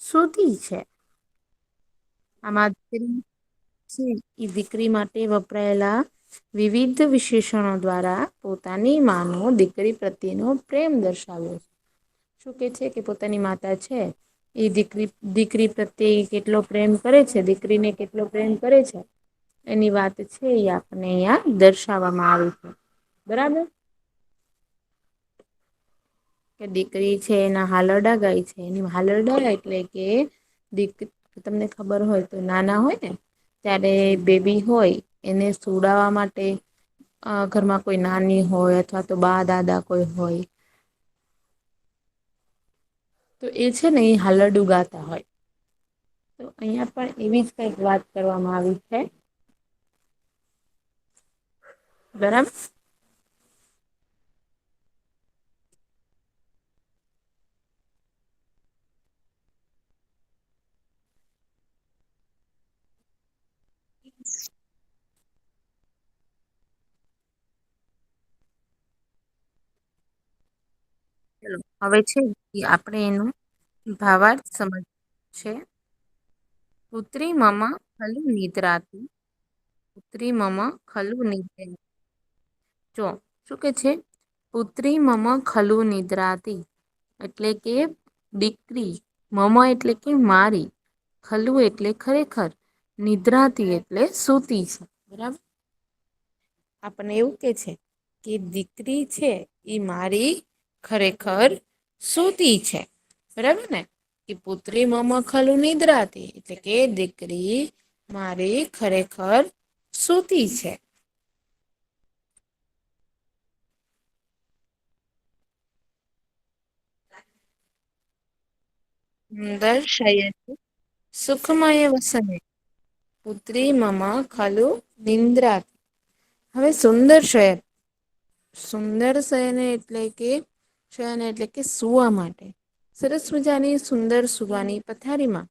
સૂતી છે. આમાં દીકરી છે એ દીકરી માટે વપરાયેલા વિવિધ વિશેષણો દ્વારા પોતાની માનો દીકરી પ્રત્યેનો પ્રેમ દર્શાવ્યો છે. શું કે છે કે પોતાની માતા છે એ દીકરી પ્રત્યે કેટલો પ્રેમ કરે છે, દીકરીને કેટલો પ્રેમ કરે છે એની વાત છે એ આપને અહિયાં દર્શાવવામાં આવી છે. બરાબર. કે દીકરી છે એના હાલરડા ગાય છે. એની હાલરડા એટલે કે તમને ખબર હોય તો નાના હોય ને ત્યારે બેબી હોય એને સુડાવવા માટે ઘરમાં કોઈ નાની હોય અથવા તો બા દાદા કોઈ હોય તો એ છે ને એ હાલરડું ગાતા હોય. તો અહિયાં પણ એવી જ કઈક વાત કરવામાં આવી છે. બરાબર. હવે છે આપણે એનું ભાવાર્થ સમજ છે. પુત્રી મમ ખલુ નિદ્રાતી પુત્રી મમ ખલુ નિદ્રા જો શું કે છે પુત્રી મમ ખલું નિદ્રાતી એટલે કે દીકરી મમ એટલે કે મારી ખલું એટલે ખરેખર નિદ્રાતી એટલે સૂતી છે. બરાબર. આપને એવું કે છે કે દીકરી છે એ મારી ખરેખર સૂતી છે. બરાબર ને કે પુત્રી મમ ખલું નિદ્રાતી એટલે કે દીકરી મારી ખરેખર સૂતી છે. દર્શયતિ સુખમય વસને પુત્રી મમ ખલુ નિંદ્રાતી. હવે સુંદર શયન સુંદર શયન એટલે કે સુવા માટે સરસ મજાની સુંદર સુવાની પથારીમાં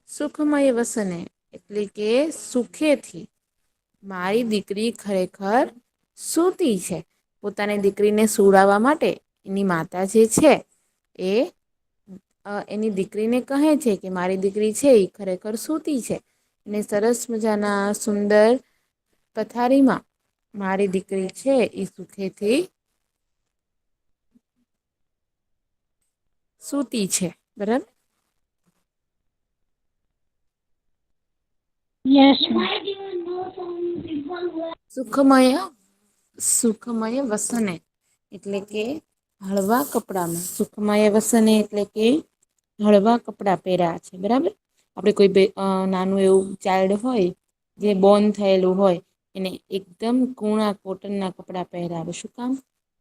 સુખમય વસને એટલે કે સુખેથી મારી દીકરી ખરેખર સૂતી છે. પોતાની દીકરીને સુડાવવા માટે એની માતા જે છે એ એની દીકરીને કહે છે કે મારી દીકરી છે એ ખરેખર સૂતી છે. ને સરસ મજાના સુંદર પથારીમાં મારી દીકરી છે એ સુખેથી સૂતી છે. બરાબર. યસ. સુખમય વસને એટલે કે હળવા કપડામાં સુખમય વસને એટલે કે હળવા કપડા પહેર્યા છે. બરાબર. આપડે કોઈ નાનું એવું ચાઇલ્ડ હોય જે બોર્ન થયેલું હોય એને એકદમ કૂણા કોટનના કપડા પહેરાવે. શું કામ?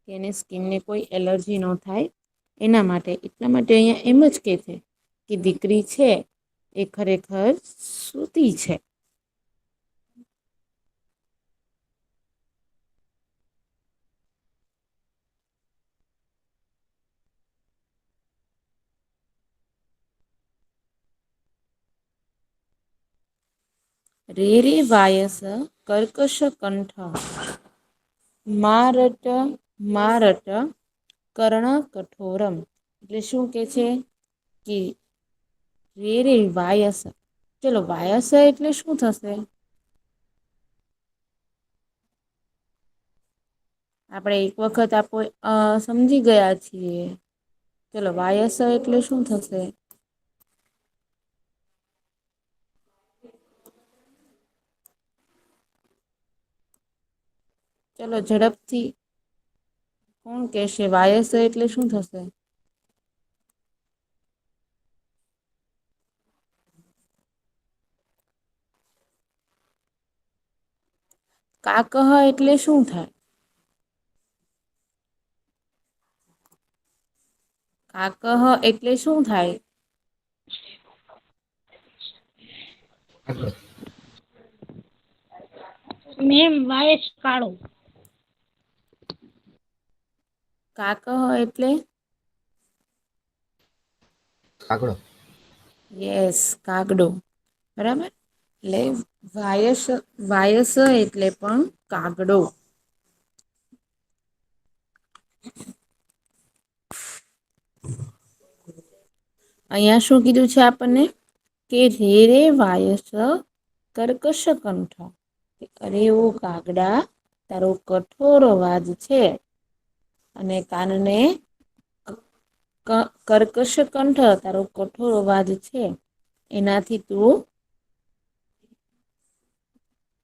કે એને સ્કીનને કોઈ એલર્જી ન થાય એના માટે. એટલા માટે અહીંયા એમ જ કે છે કે દીકરી છે એ ખરેખર સૂતી છે. રે રે વાયસ કર્કશ કંઠ મારટ મારટ કર્ણ કઠોરમ એટલે શું કે છે કે રે રે વાયસ ચલો વાયસ એટલે શું થશે? આપણેે એક વખત સમજી ગયા છીએ. ચલો વાયસ એટલે શું થશે? ચલો ઝડપથી કોણ કેશે વાયસ એટલે શું થશે? કાકહ એટલે શું થાય? કાકહ એટલે શું થાય? મેમ વાયસ કાઢો. કાકહ એટલે કાગડો. યસ કાગડો. બરાબર. એટલે વાયસ એટલે પણ કાગડો. અહીંયા શું કીધું છે આપણને કે રે રે વાયસ કર્કશ કંઠ. અરે ઓ કાગડા તારો કઠોર અવાજ છે. અને કાનને કર્કશ કંઠ તારો કઠોર અવાજ છે. એનાથી તું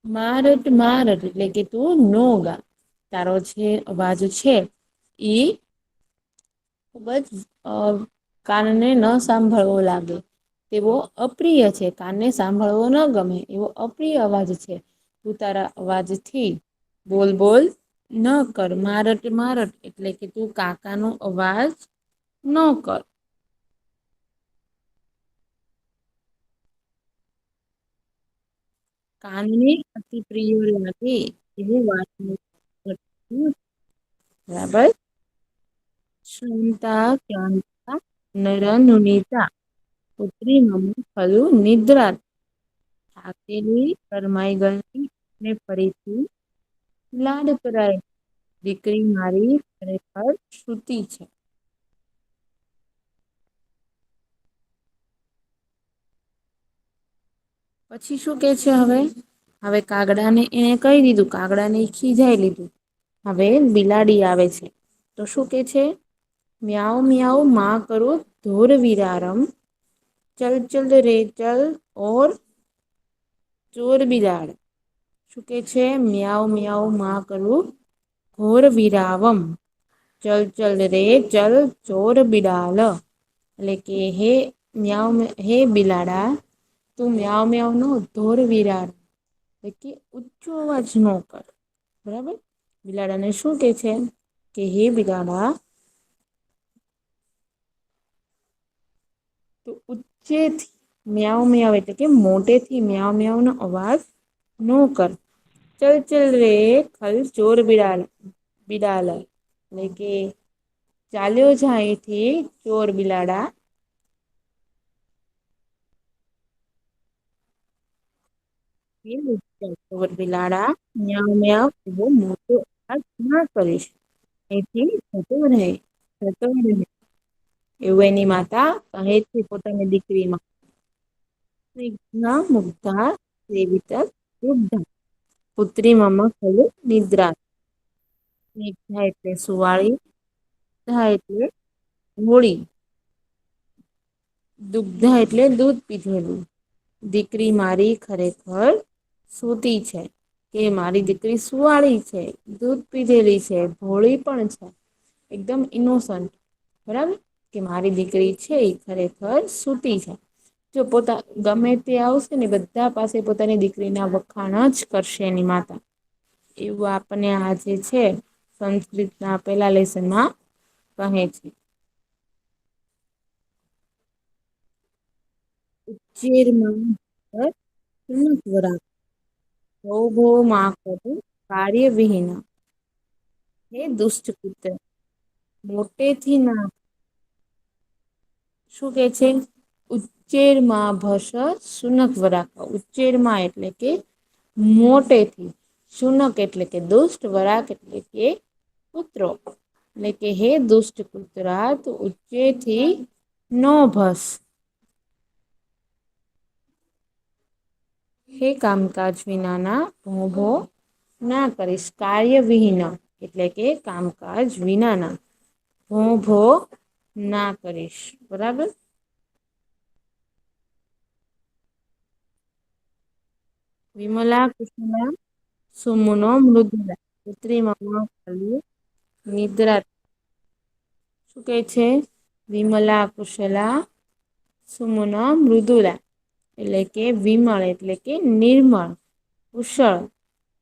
મારટ મારટ એટલે કે તું નો ગા. તારો જે અવાજ છે ઈ ખુબ જ કાનને ન સાંભળવો લાગે. તેવો અપ્રિય છે કાનને સાંભળવો ન ગમે એવો અપ્રિય અવાજ છે. તું તારા અવાજથી બોલ બોલ ન કર મારટ મારટ એટલે કે તું કાકાનો અવાજ ન કર. કાનને અતિ પ્રિય લાગે એવું વાત બરાબર. શાંતા ક્લાંતા નરનુનીતા પુત્રી મમ ફલું નિદ્રા. થાકેલી શરમાઈ ગઈ ને ફરીથી લાડ કરાય દીકરી મારી ખરેખર શ્રુતિ છે. પછી શું કે છે હવે. હવે કાગડાને એને કહી દીધું કાગડા ને ખીજાય લીધું. હવે બિલાડી આવે છે તો શું કે છે. મ્યાઉ મ્યાઉ માં કરું ધોર વિરારમ ચલ ચલ રે ચલ ઓર ચોર બિલાડ શું કે છે મ્યાઉ મ્યાઉ માં કરું ઘોર વિરાવમ ચલ ચલ રે ચલ ચોર બિડાલ. એટલે કે હે મ્યાઉ હે બિલાડા તું મ્યાવ મ્યાવ નો ધોર વિરાડ એટલે કે ઊંચો અવાજ ન કર. બરાબર બિલાડાને શું કે છે કે હે બિલાડા તો ઉચ્ચેથી મ્યાવ મ્યાવ એટલે કે મોટેથી મ્યાવ મ્યાવ નો અવાજ નો કર. ચલ ચલ રે ખલ ચોર બિડાલ બિડાલ એટલે કે ચાલ્યો જા અહીથી ચોર બિલાડા. ચોર બિલાડા મ્યાવ મ્યાવ એવો મોટો અવાજ ના કરીશ. અહીંથી જતો રહે જતો રહે. એવું એની માતા કહે છે પોતાની દીકરીમાં. સ્નિગ્ધા મુગ્ધા સેવિત દુગ્ધા પુત્રી મમ ખલુ નિદ્રા. સ્નિગ્ધા એટલે સુવાળી મુગ્ધા એટલે મોડી. દુગ્ધા એટલે દૂધ પીધેલું દીકરી મારી ખરેખર સૂતી છે. કે મારી દીકરી સુવાળી છે દૂધ પીધેલી છે ભોળી પણ છે. એકદમ ઇનોસન્ટ બરાબર કે મારી દીકરી છે એ ખરેખર સૂતી છે. જો પોતા ગમે તે આવશે ને બધા પાસે પોતાની દીકરીના વખાણ જ કરશે એની માતા. એવું આપને આ જે છે સંસ્કૃતના પેલા લેસનમાં કહે છે. ઉચ્ચેરમાં ભૌ ભૌ મા કરું કાર્ય વિહીન. હે દુષ્ટ પુત્ર મોટેથી ના શું કે છે. ઉચ્ચેરમાં ભસ સુનક વરાખ ઉચ્ચેરમાં એટલે કે મોટેથી શુનક એટલે કે દુષ્ટ વરાક એટલે કે પુત્રો એટલે કે હે દુષ્ટ પુત્રા તું ઉચ્ચેથી નો ભસ. હે કામકાજ વિનાના ભોં ભો ના કરીશ કાર્ય વિહીન એટલે કે કામકાજ વિનાના ભોં ભો ના કરીશ બરાબર. વિમલા કુસુમા સુમનો મૃદુલા પુત્રી મમ ખલુ નિદ્રા. શું કે છે વિમલા કુશલા સુમના મૃદુલા એટલે કે વિમળ એટલે કે નિર્મળ કુશળ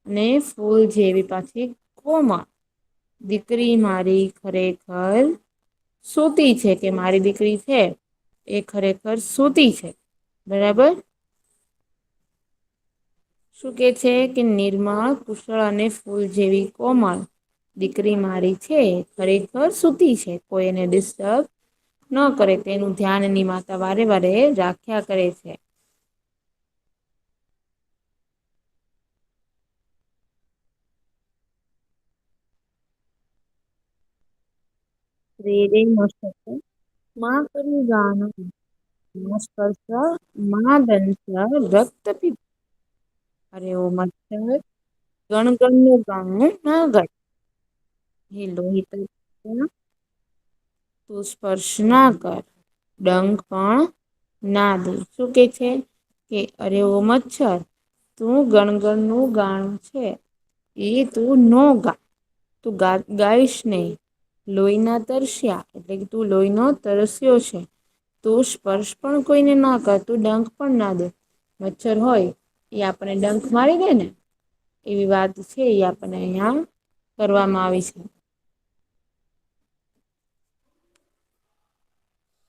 અને ફૂલ જેવી પાછી કોમળ. દીકરી મારી ખરેખર સૂતી છે કે મારી દીકરી છે એ ખરેખર સૂતી છે બરાબર. શું કે છે કે નિર્મળ કુશળ અને ફૂલ જેવી કોમળ દીકરી મારી છે ખરેખર સૂતી છે કોઈ એને ડિસ્ટર્બ ન કરે તેનું ધ્યાન એની માતા વારે વારે રાખ્યા કરે છે. રે રે મસ્તક માં કર્યું ગાન સ્પર્શ મહાદંશ રક્ત અરે ઓ મચ્છર ગણ નું ગાણું ના ગાય હે લોહિત તું સ્પર્શ ના કર ડંખ પણ ના દે શું કે છે કે અરે ઓ મચ્છર તું ગણગણ નું ગાણ છે એ તું નો ગા તું ગાઈશ નહી લોહીના તરસ્યા એટલે કે તું લોહીનો તરસ્યો છે તું સ્પર્શ પણ કોઈને ના કર તું ડંખ પણ ના દે મચ્છર હોય એ આપણે ડંખ મારી દે ને એવી વાત છે એ આપણને અહિયાં કરવામાં આવી છે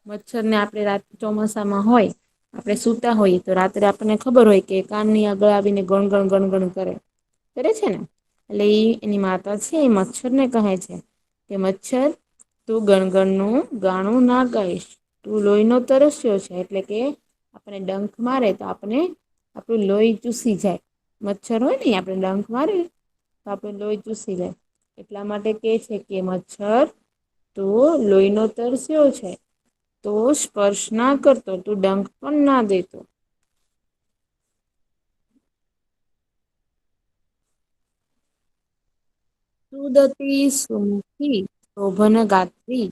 મચ્છર ને આપણે રાત ચોમાસામાં હોય આપણે સુતા હોઈએ તો રાત્રે આપણને ખબર હોય કે કાનની આગળ આવીને ગણગણ ગણગણ કરે છે ને એટલે એ એની માતા છે એ મચ્છર ને કહે છે કે મચ્છર તું ગણગણનું ગાણું ના ગાઈશ તું લોહી નો તરસ્યો છે એટલે કે આપણે ડંખ મારે તો આપણે આપણું લોહી ચૂસી જાય મચ્છર હોય ને આપણે ડંખ મારી તો આપણે લોહી ચૂસી જાય એટલા માટે કે છે કે મચ્છર તો લોહીનો તરસ્યો છે તો સ્પર્શ ના કરતો તું ડંખ પણ ના દેતો સુદતી સુમુખી શોભન ગાત્રી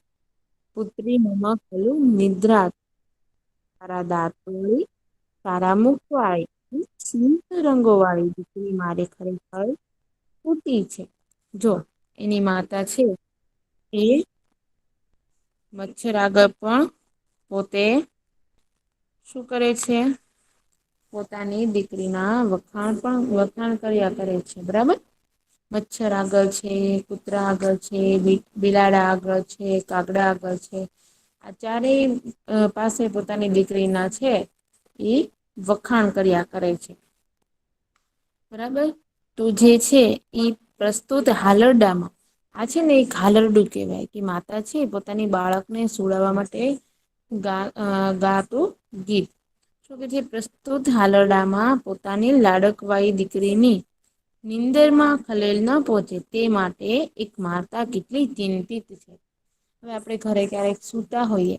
પુત્રી મમ ખલુ નિદ્રા તારા દાંતળી તારા મુખ વાળી સુંદર રંગો વાળી દીકરી મારે ખરેખર પૂતી છે જો એની માતા છે એ મચ્છર આગળ પણ પોતે શું કરે છે પોતાની દીકરીના વખાણ કર્યા કરે છે બરાબર મચ્છર આગળ છે કૂતરા આગળ છે બિલાડા આગળ છે કાગડા આગળ છે આ ચારેય પાસે પોતાની દીકરી ના છે એ વખાણ કર્યા કરે છે બરાબર તો જે છે એ પ્રસ્તુત હાલરડામાં આ છે ને એક હાલરડું કહેવાય કે માતા છે પોતાની બાળકને સુડાવવા માટે ગાતું ગીત શું કે જે પ્રસ્તુત હાલરડામાં પોતાની લાડકવાળી દીકરીની નીંદરમાં ખલેલ ન પહોંચે તે માટે એક માતા કેટલી ચિંતિત છે હવે આપણે ઘરે ક્યારેક સૂતા હોઈએ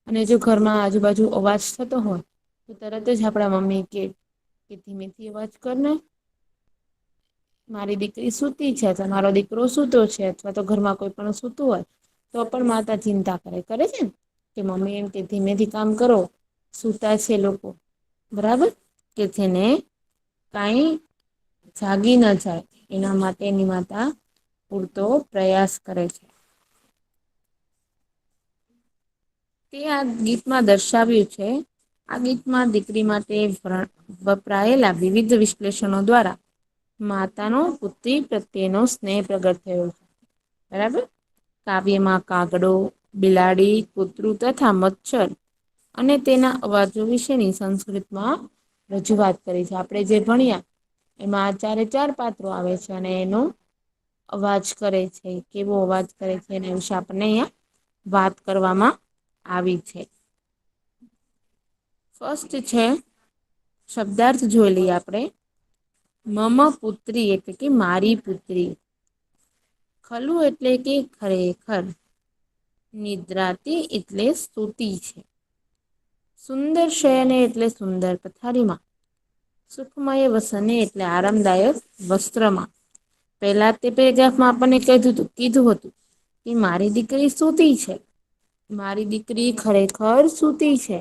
અને જો ઘરમાં આજુબાજુ અવાજ થતો હોય તો તરત જ આપણા મમ્મી કે ધીમેથી અવાજ કર ને મારી દીકરી સૂતી છે અથવા મારો દીકરો સૂતો છે અથવા તો ઘરમાં કોઈ પણ સૂતું હોય તો પણ માતા ચિંતા કરે છે ને કે મમ્મી એમ કે ધીમેથી કામ કરો સૂતા છે લોકો બરાબર કે જેને કાઈ જાગી ના જાય એના માટેની માતા પૂરતો પ્રયાસ કરે છે તે આ ગીતમાં દર્શાવ્યું છે આ ગીતમાં દીકરી માટે વપરાયેલા વિવિધ વિશ્લેષણો દ્વારા માતાનો પુત્રી પ્રત્યેનો સ્નેહ પ્રગટ થયો છે બરાબર કાવ્યમાં કાગડો બિલાડી કૂતરું તથા મચ્છર અને તેના અવાજો વિશેની સંસ્કૃતમાં રજૂઆત કરી છે આપણે જે ભણ્યા એમાં ચારે ચાર પાત્રો આવે છે અને એનો અવાજ કરે છે કેવો અવાજ કરે છે એના વિશે આપણને અહિયાં વાત કરવામાં આવી છે ફસ્ટ છે શબ્દાર્થ જોઈ લઈએ આપણે મમ પુત્રી એટલે કે મારી પુત્રી ખલું એટલે કે ખરેખર નિદ્રાતી એટલે સ્તુતિ છે સુંદર શયને એટલે સુંદર પથારીમાં સુખમય વસને એટલે આરામદાયક વસ્ત્રમાં પેલા તે પેરાગ્રાફમાં આપણને કીધું હતું કે મારી દીકરી સૂતી છે મારી દીકરી ખરેખર સૂતી છે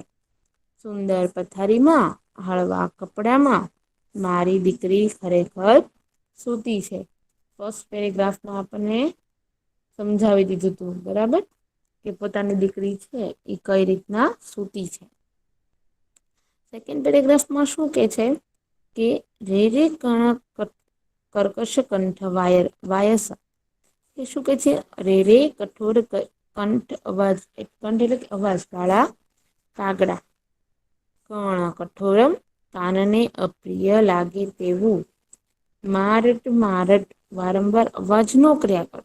સુંદર પથારીમાં હળવા કપડામાં મારી દીકરી ખરેખર સૂતી છે ફસ્ટ પેરેગ્રાફમાં આપણને સમજાવી દીધું તું બરાબર કે પોતાની દીકરી છે એ કઈ રીતના સૂતી છે સેકન્ડ પેરેગ્રાફમાં શું કે છે કે રે રે કર્કશ કંઠ વાયસ એ શું કે છે રે રે કઠોર કંઠ અવાજ કંઠ એટલે અવાજ વાળા કાગડા કર્ણ કઠોરમ કાનને અપ્રિય લાગે તેવું મારટ મારટ વારંવાર અવાજ નો કર્યા કર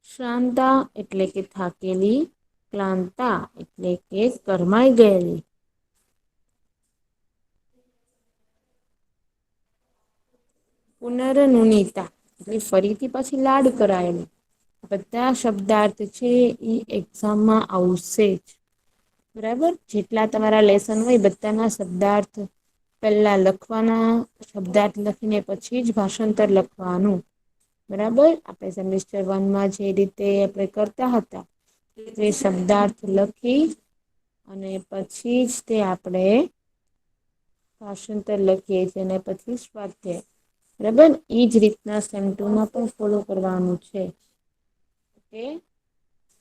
શ્રાંતા એટલે કે થાકેલી ક્લાંતા એટલે કે કરમાઈ ગયેલી પુનરનુનીતા એટલે ફરીથી પછી લાડ કરાયેલું બધા શબ્દાર્થ છે એ એક્ઝામમાં આવશે જ બરાબર, જેટલા તમારા લેસન હોય બધાના શબ્દાર્થ પેલા લખવાના, શબ્દાર્થ લખીને પછી જ ભાષાંતર લખવાનું. બરાબર, આપણે સેમિસ્ટર 1માં જે રીતે આપણે કરતા હતા. તે શબ્દાર્થ લખી અને પછી જ તે આપણે ભાષાંતર લખીએ છીએ અને પછી સ્વાધ્યાય. બરાબર, એજ રીતના સેમ 2 માં પણ ફોલો કરવાનું છે. ઓકે,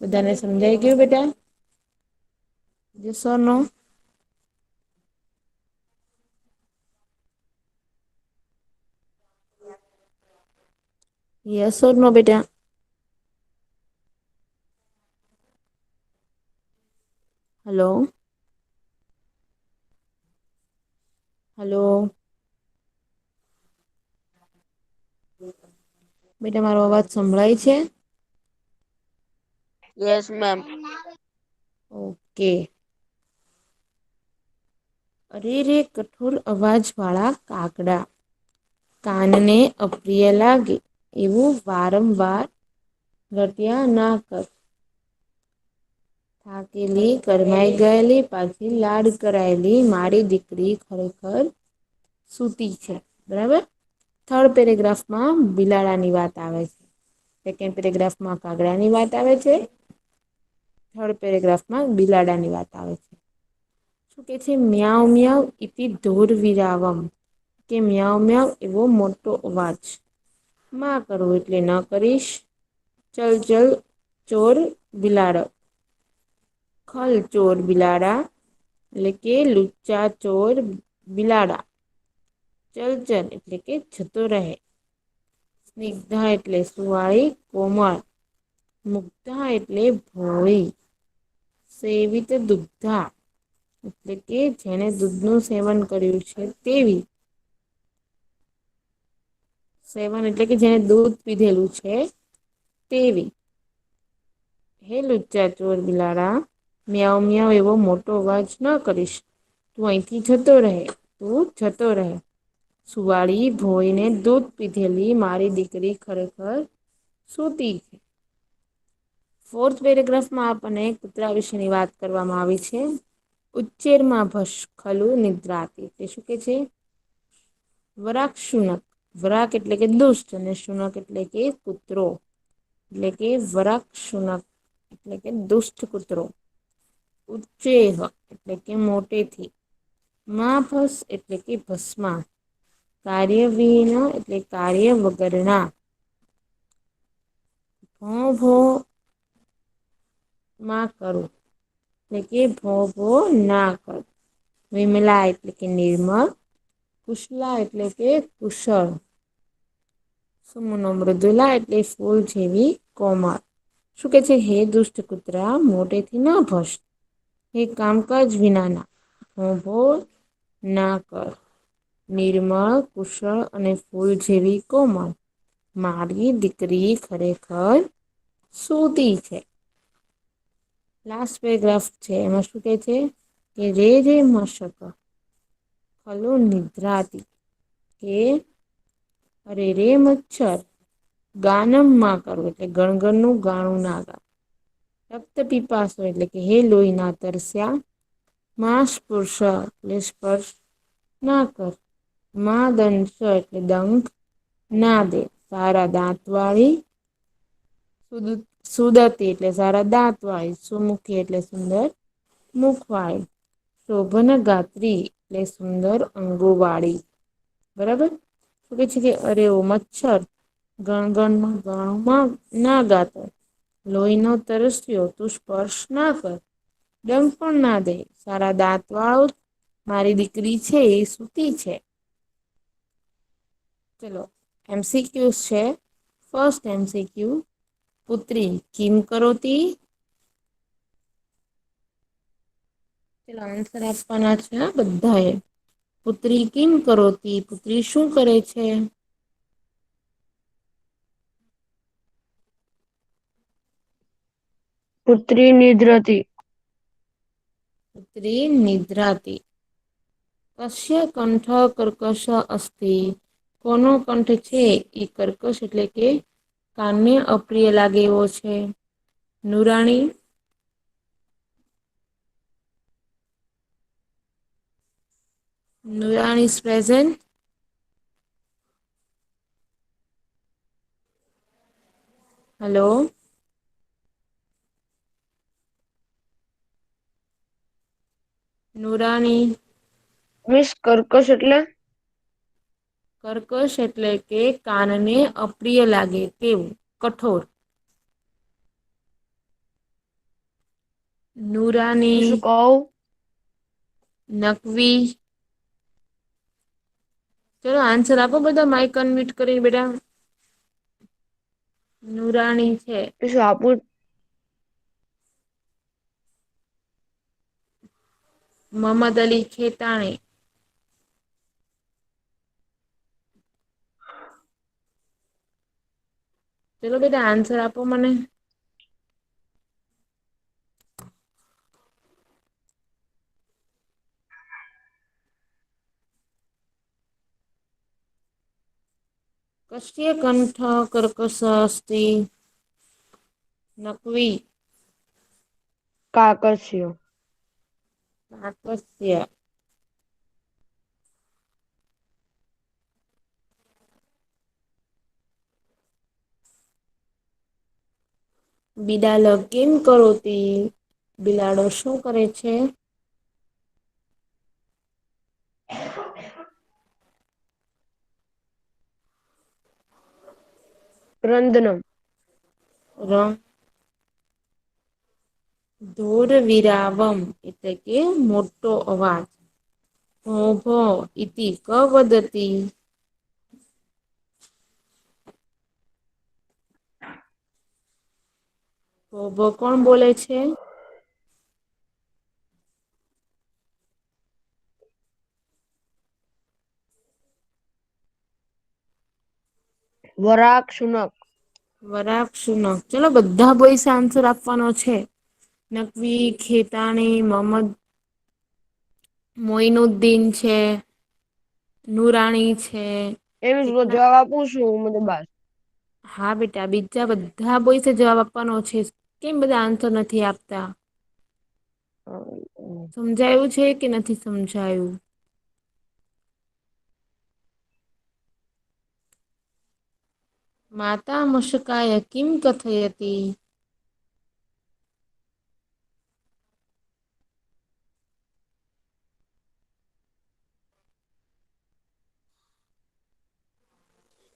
બધાને સમજાઈ ગયું બેટા? Yes or no? Yes or નો બેટા? હલો. હલો. બેટા મારો અવાજ સંભળાય છે? Yes ma'am. ઓકે. અરે રે કઠોર અવાજ વાળા કાગડા. કાનને અપ્રિય લાગે એવું વારંવાર રટ્યા ના કર. થાકેલી, કરમાઈ ગયેલી, પાછી લાડ કરાયેલી મારી દીકરી ખરેખર સૂતી છે. બરાબર, થર્ડ પેરેગ્રાફમાં બિલાડાની વાત આવે છે. સેકન્ડ પેરેગ્રાફમાં કાગડાની વાત આવે છે. થર્ડ પેરેગ્રાફમાં બિલાડાની વાત આવે છે. શું કે છે? મ્યાઉ મ્યાઉ ઇતિ ઢોર વિરાવમ. કે મ્યાઉ મ્યાઉ એવો મોટો અવાજ. માં કરું એટલે ન કરીશ. ચલ ચલ ચોર બિલાડો. ખલ ચોર બિલાડા એટલે કે લુચ્ચા ચોર બિલાડા. ચલ ચલ એટલે કે જતો રહે. સ્નિગ્ધા એટલે સુવાળી કોમળ. મુગ્ધા એટલે ભોળી. સેવિત દુગ્ધા એટલે કે જેને દૂધનું સેવન કર્યું છે તેવી. સેવન એટલે કે જેને દૂધ પીધેલું છે તેવી. હે લુચ્ચા ચોર બિલાડા, મ્યાઉ મ્યાઉ એવો મોટો અવાજ ન કરીશ. તું અહીંથી જતો રહે, તું જતો રહે. સુવાળી ભોળીને દૂધ પીધેલી મારી દીકરી ખરેખર સૂતી છે. ફોર્થ પેરેગ્રાફમાં આપણને કૂતરા વિશેની વાત કરવામાં આવી છે. ઉચ્ચેરમાં ભસ ખલું નિદ્રાતી તે શું કે છે? વરાક શુનક. વરાક એટલે કે દુષ્ટ અને શુનક એટલે કે કૂતરો. એટલે કે વરાક શુનક એટલે કે દુષ્ટ કૂતરો. ઉચ્ચેહ એટલે કે મોટેથી. મા ભસ એટલે કે ભસ્મા. કાર્ય વિહીન એટલે કાર્ય વગરના. ભોં ભો માં કરું એટલે કે ભોં ભો ના કર. વિમલા એટલે કે નિર્મળ. કુશલા એટલે કે કુશળ. સુમનો મૃદુલા એટલે ફૂલ જેવી કોમળ. શું કે છે? હે દુષ્ટ કુતરા, મોટેથી ના ભસ. હે કામકાજ વિનાના ભોં ભો ના કર. નિર્મળ, કુશળ અને ફૂલ જેવી કોમળ. મારી દીકરી ખરેખર સૂતી છે. લાસ્ટ પેરેગ્રાફ છે એમાં શું કે છે? કે રે રે મશક ખલું નિદ્રાતી કે અરે રે મચ્છર ગાનમ માં કરવું એટલે ગણગણનું ગાણું ના ગાવું. રક્ત પીપાસો એટલે કે હે લોહી ના તરસ્યા. માંસપુરુષ એટલે સ્પર્શ ના કર. મા દંસ એટલે દંખ ના દે. તારા દાંત વાળી સુદતી એટલે સારા દાંત વાળી. સુમુખી એટલે સુંદર મુખવાળી. શોભન ગાત્રી એટલે સુંદર અંગોવાળી. બરાબર, શું કે છે કે અરે ઓ મચ્છર ગણગણમાં ગાણમાં ના ગાતો. લોહીનો તરસ્યો તું સ્પર્શ ના કર. ડંખ પણ ના દે. સારા દાંત વાળો મારી દીકરી છે એ સૂતી છે. ચલો MCQs છે. ફર્સ્ટ MCQ પુત્રી કિમ કરોતી? ચલો આન્સર આપવાના છે બધા એ. પુત્રી કિમ કરોતી પુત્રી શું કરે છે? પુત્રી નિદ્રતી. પુત્રી નિદ્રાતી. કસ્ય કંઠ કર્કશ અસ્તિ? કોનો કંઠ છે એ કર્કશ એટલે કે કાનને અપ્રિય લાગે એવો છે. Nurani Nurani is present. Hello. Nurani. Miss કર્કશ એટલે કર્કશ એટલે કે કાનને અપ્રિય લાગે તેવું, કઠોર. હું નૂરાની. શું કહું? નકવી. ચલો આન્સર આપો બધા માઇક અનમ્યુટ કરીને બેટા. નુરાની છે. શું આપું? મોહમ્મદ અલી ખેતાણી. ચલો બેટા આન્સર આપો મને. કસ્ય કંઠ કર્કશ અસ્તિ? નકવી. કાકસ્ય. કાકસ્ય. બિડાલ કિમ કરોતિ? બિલાડો શું કરે છે? ક્રંદન. ર. ધોર વિરાવમ એટલે કે મોટો અવાજ. ભોં ભોં ઇતિ ક વદતી? ભો ભો કોણ બોલે છે? વરાક શુનક. વરાક શુનક. ચલો બધા બોઈસે આન્સર આપવાનો છે. નકવી, ખેતાણી, મોહમ્મદ મોઈનુદ્દીન છે, નુરાણી છે. એમ જવાબ આપું છું મને બસ. હા બેટા બીજા બધા બોઈસે જવાબ આપવાનો છે. કેમ બધા આન્સર નથી આપતા? સમજાયું છે કે નથી સમજાયું? માતા મશકાય કિમ કથયતિ?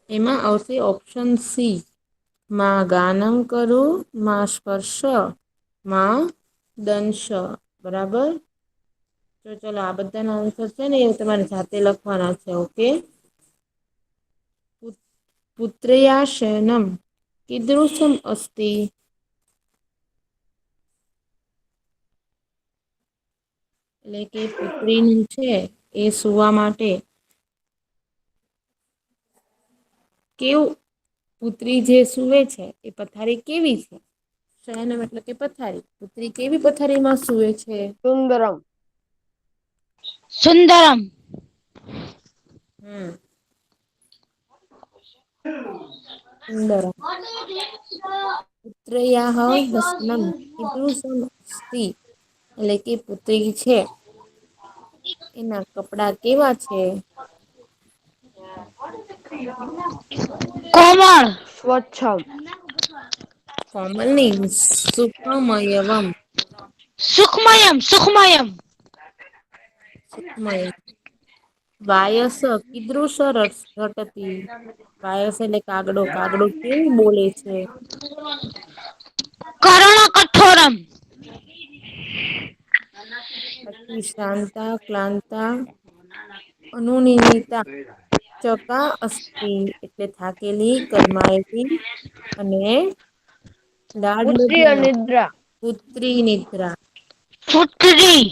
એમાં આવશે ઓપ્શન સી. માં ગાનમ કરું માં સ્પર્શ માં દંશ. બરાબર. તો ચલો આ બધાના આન્સર છે ને એ તમારે જાતે લખવાના છે. ઓકે. પુત્ર્યા શયનમ કીદૃશમ અસ્તિ? એટલે કે પુત્રીનું છે એ સુવા માટે કેવું પુત્રી જે સુવે છે એ પથારી કેવી છે? શયનમ એટલે કે પથારી. પુત્રી કેવી પથારીમાં સૂવે છે? સુંદરમ. સુંદરમ. હમ. સુંદરમ. પુત્ર્યાહ હસનમ કીદૃશમ અસ્તિ? એટલે કે પુત્રી છે એના કપડા કેવા છે? કોમળ. સ્વચ્છમ. કોમલ નઈ સુખમયવમ. સુખમયમ સુખમયમ. સુખમય. વાયસ કીદૃશ રટતી? વાયસ એટલે કાગડો. કાગડો કેવું બોલે છે? કરણ કઠોરમ. પછી શાંતા ક્લાંતા અનુનિમિતા ચકા અસ્તિ એટલે થાકેલી કરમાયેલી અને પુત્રી લાડલગી અનિદ્રા. પુત્રી નિદ્રા. પુત્રી.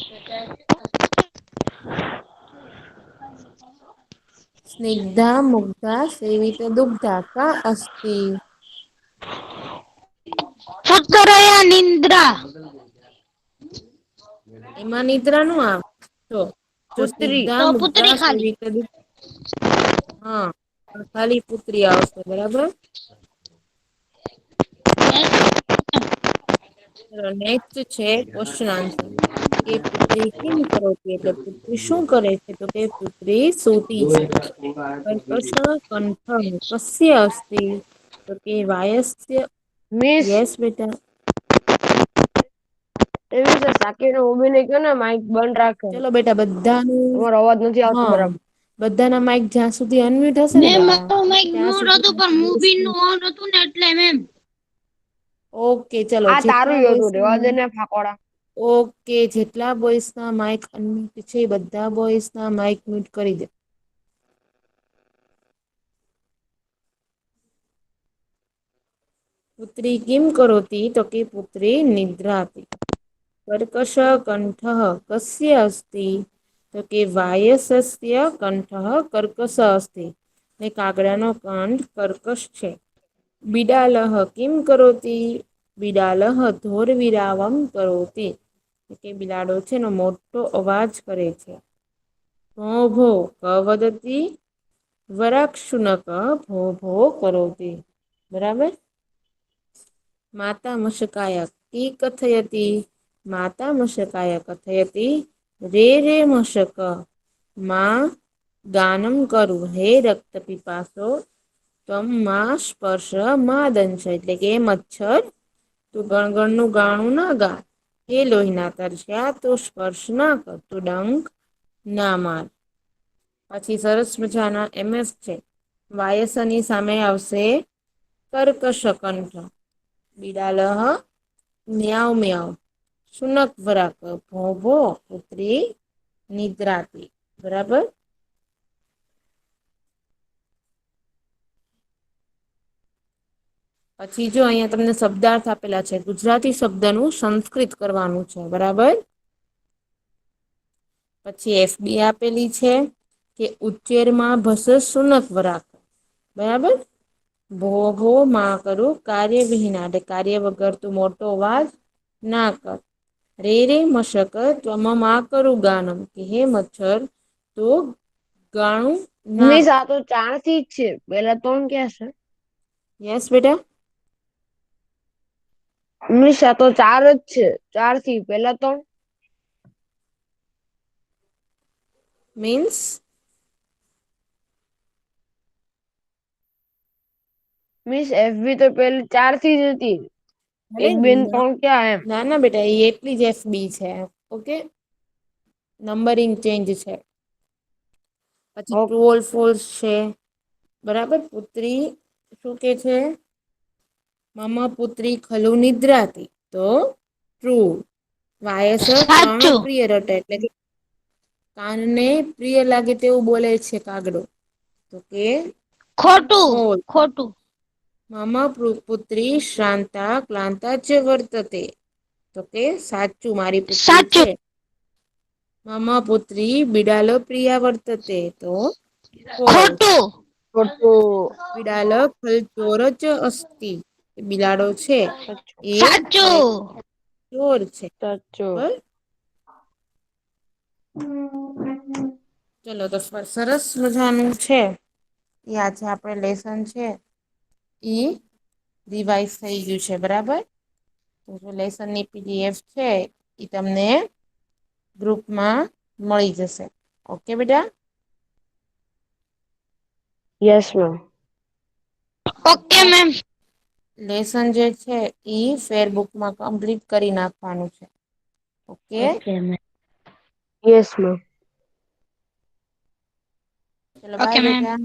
સ્નિગ્ધા મુગ્ધા સેવિત દુગ્ધા કા અસ્તિ? પુત્રયા નિંદ્રા. એમાં નિદ્રા નો આવે જો પુત્રી સ્નિગ્ધા તો મુગ્ધા પુત્રી ખાલી સેવિત હા ખાલી પુત્રી આવશે. બરાબર. ચલો નેક્સ્ટ છે ક્વેશ્ચન આન્સર. કે પુત્રી કિમ કરોતિ એટલે પુત્રી શું કરે છે? તો કે પુત્રી સૂતી છે. કર્કશ કંઠ કસ્ય અસ્તિ? તો કે વાયસ્ય. મિસ યસ બેટા. એવી છે સાકીને ઊભી નહીં કયો ને માઈક બંધ રાખે. ચલો બેટા બધાનું. તમારો અવાજ નથી આવતો હા, બરાબર. બધાના માઇક જ્યાં સુધી અનમ્યુટ હશે ને મેમ બેટા મારું માઈક ત્યાં મ્યુટ સુધી હતું પણ મૂવી નું ઓન હતું ને એટલે મેમ. ઓકે ચલો આ તારું જેટલા ય બોયસ હતું રેવા દે ને ફાકોડા. ઓકે જેટલા બોઈસ ના માઈક અનમ્યુટ છે એ બધા બોઈસ ના માઈક મ્યુટ કરી દે. પુત્રી કિમ કરોતિ? તો કે પુત્રી નિદ્રાતિ. કર્કશ કંઠ કસ્ય અસ્તિ? તો કે વાયસસ્ય કંઠ કર્કશ અસ્તિ. ને કાગડાનો કંઠ કર્કશ છે. બિડાલહ કિમ કરોતિ? બિડાલહ ધોરવિરાવમ કરોતિ. કે બિલાડો છે ને મોટો અવાજ કરે છે. ભોં ભોં ક વદતી. વરાક્ષુનક ભોં ભોં કરોતિ. બરાબર. માતા મશકાય કી કથયતિ? માતા મશકાય કથયતિ રે રે મશક. માં ગાનમ કરું હે રક્ત પીપાસો. તમ મા સ્પર્શ મા દંશ એટલે કે મચ્છર તું ગણગણ નું ગાણું ના ગા. હે લોહીના તરસ્યા તું સ્પર્શ ના કર તું ડંક ના માર. પછી સરસ મજાના એમએફ છે. વાયસની સામે આવશે કર્કશ કંઠ. બિડાલહ મ્યાઉ મ્યાઉ. સુનક વરાક ભોં ભોં પુત્રી નિદ્રાતી. બરાબર. પછી જો અહીંયા તમને શબ્દાર્થ આપેલા છે. ગુજરાતી શબ્દનું સંસ્કૃત કરવાનું છે. બરાબર. પછી એફબી આપેલી છે. કે ઉચ્ચેરમાં ભસ સુનક વરાક. બરાબર. ભો ભો માં કરું કાર્ય વિહીના એટલે કાર્ય વગર તું મોટો અવાજ ના કર. રે રે મશક ત્વમમાં કરું ગાનમ કે હે મચ્છર તો ગાણું ના મિસ કર. આ તો 4 થી જ છે. પેલા 3 ક્યાં છે? યસ બેટા. મિસ આ તો 4 જ છે. 4 થી પેલા 3. મીન્સ. મિસ એફબી તો પેલી 4 થી જ હતી. અરે 1 2 ને 3 ક્યાં એમ? ના ના બેટા એ એટલી જ એફબી છે. ઓકે. નંબરિંગ ચેન્જ છે. પછી ટ્રુ ઓલ ફોલ્સ છે. બરાબર. પુત્રી શું કે છે? મમ પુત્રી ખલું નિદ્રાતી તો ટ્રુ. વાયસ કર્ણ સાચું પ્રિય રટ એટલે કે કાનને પ્રિય લાગે તેવું બોલે છે કાગડો. તો કે ખોટું ફોલ. ખોટું. મમ પુત્રી શ્રાંતા ક્લાંતા ચ વર્તતે. તો કે સાચું મારી પુત્રી છે. સાચું મમ પુત્રી બિડાલો પ્રિયા વર્તતે તો ફોલ્સ. ખોટું ખોટું. બિડાલ ખલચોર ચ અસ્તિ. બિલાડો છે એ સાચું ખરેખર ચોર છે. સાચું. બરાબર. ચલો તો સરસ મજાનું છે. એ આજે આપણે લેસન છે. ઈ રિવાઈઝ થઈ ગયું છે. બરાબર. તો લેસનની પીડીએફ છે એ તમને ગ્રુપમાં મળી જશે. ઓકે બેટા. Yes ma'am. Okay ma'am. Lesson જે છે ઈ ફેરબુકમાં કમ્પ્લીટ કરી નાખવાનું છે. Okay ma'am. Yes ma'am. ચલો ઓકે બાય મેમ. બેટા.